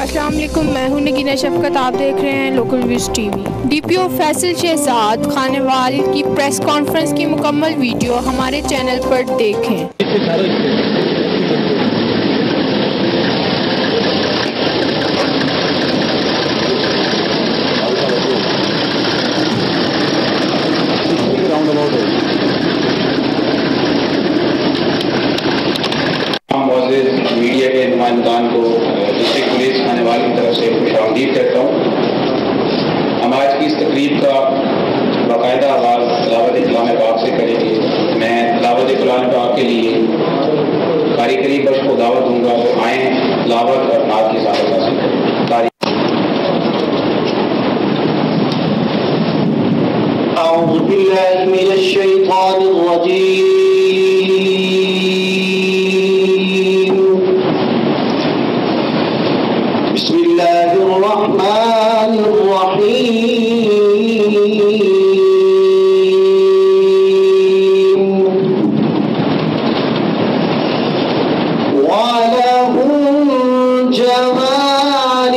अस्सलाम वालेकुम, मैं हूं नगीना शफकत। आप देख रहे हैं local views TV. DPO Faisal Shahzad Khanewal की प्रेस कॉन्फ्रेंस की मुकम्मल वीडियो हमारे चैनल पर देखें। मीडिया के नुमाइंदान को डिस्ट्रिक्ट पुलिस खानेवाल की तरफ से खुशामदीद कहता हूँ। हम आज की इस तकरीब का बाकायदा आगाज़ तिलावत कलाम पाक से करेंगे। मैं तिलावत कलाम पाक के लिए कारी करीब बख्श को दावत दूंगा, वो आएँ तिलावत और नात की साथ हासिल करें। أعوذ بالله من الشيطان الرجيم. بسم الله الرحمن الرحيم. ولهم جوار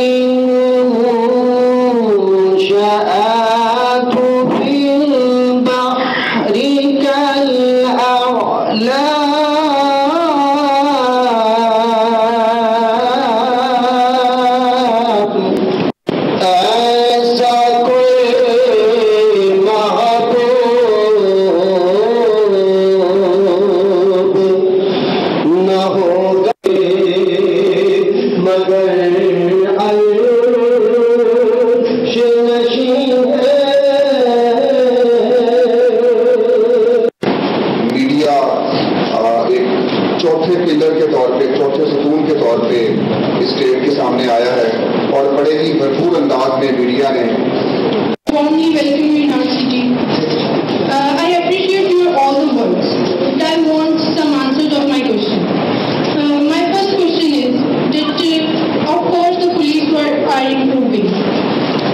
منشآت في البحر كالأعلام. ऐसा कोई महबूब न होगा मगर अर्श नशीं है। मीडिया एक चौथे पिलर के तौर पे, चौथे सुकून के तौर पे इस स्टेट के सामने आया है और बड़े ही भरपूर अंदाज में मीडिया ने warmly welcome you in our city. I appreciate your all the words, but I want some answers of my question. My first question is that, of course, the police are improving,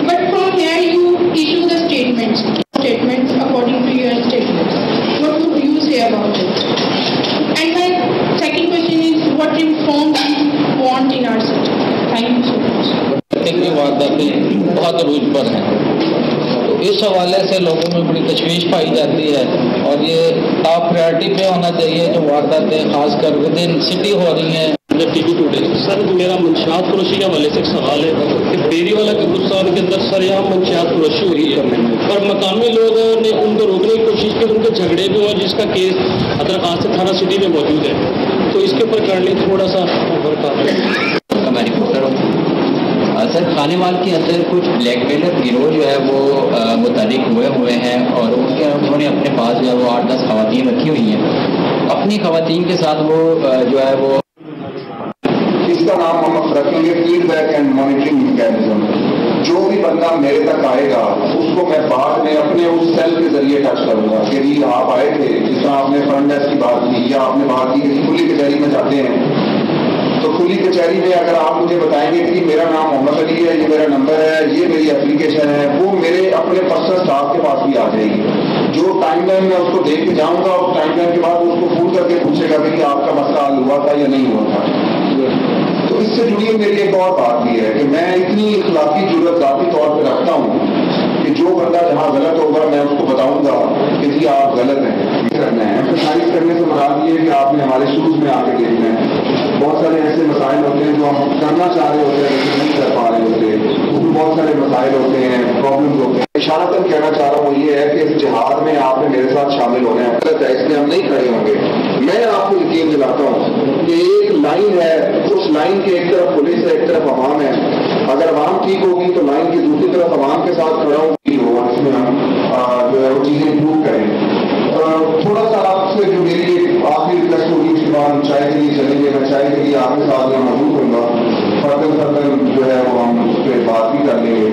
but from here you issue the statements according to your statements. What would you say about it? And my second question is, what reforms you want in our city? Thank you so much. की वारदातें बहुत अरूज पर हैं, तो इस हवाले से लोगों में बड़ी तशवीश पाई जाती है और ये टॉप प्रायोरिटी पे होना चाहिए जो वारदातें खासकर विद इन सिटी हो रही हैं। टीवी टुडे सर, मेरा मंशियात फरोशी के हवाले से एक सवाल है कि फेरी वाला के गुस्तान के अंदर सरेआम मंशियात फरोशी हुई है और मकामी लोगों ने उनको रोकने की कोशिश की, उनके झगड़े भी हुए जिसका केस अदरखास थाना सिटी में मौजूद है। तो इसके ऊपर करने थोड़ा सा मैं रिपोर्टर हूँ सर। खानेवाल के अंदर कुछ ब्लैकमेलर गिरोह जो है वो मुतालिक हुए हैं और उन्होंने अपने पास जो है वो 8-10 खवातीन रखी हुई हैं। अपनी खवातीन के साथ वो जो है वो इसका नाम हम रखेंगे फीडबैक एंड मॉनिटरिंग मैकेनिज्म। जो भी बंदा मेरे तक आएगा उसको मैं बाद में अपने उस सेल के जरिए टच करूंगा कि जी आप आए थे, जिस तरह आपने फ्रंट डेस्क की बात की या आपने बात की कि खुली कचहरी में जाते हैं, तो खुली कचहरी में अगर आप मुझे बताएंगे कि मेरा नाम मोहम्मद अली है, ये मेरा नंबर है, ये मेरी एप्लीकेशन है, वो मेरे अपने पर्सनल स्टाफ के पास भी आ जाएगी। जो टाइमलाइन मैं उसको देख के जाऊंगा, उस टाइमलाइन के बाद उसको फोन करके पूछेगा कि आपका मसला हल हुआ था या नहीं हुआ था। तो इससे जुड़ी मेरी एक और बात भी है कि मैं इतनी इखलाकी जरूरत जाती तौर पर रखता हूँ कि जो बंदा जहाँ गलत होगा मैं उसको बताऊंगा कि जी आप गलत हैं। करना है एम्फसाइज करने से मुराद ये है कि आपने हमारे शूज में आके देखना है। बहुत सारे ऐसे मसाइल होते हैं जो हम करना चाह रहे होते हैं लेकिन नहीं कर पा रहे होते, उसमें बहुत सारे मसाइल होते हैं, प्रॉब्लम्स होते हैं। इशारतन कहना चाह रहा हूँ ये है कि इस जिहाद में आपने मेरे साथ शामिल होना है, गलत है, इसमें हम नहीं खड़े होंगे। मैं आपको यकीन दिलाता हूँ कि एक लाइन है, उस लाइन के एक तरफ पुलिस है, एक तरफ अवाम है। अगर अवाम ठीक होगी तो लाइन की दूसरी तरफ अवाम के साथ खड़ा होगी, इसमें हम जो है वो चीजें इंप्रूव करें। थोड़ा सा आपसे जो मेरी आखिरी रिक्वेस्ट होगी, उसके बाद हम चाय के लिए चलेंगे। मैं चाय के लिए आपके साथ मौजूद होगा, फर्दर जो है वो हम उस पर बात भी कर लेंगे।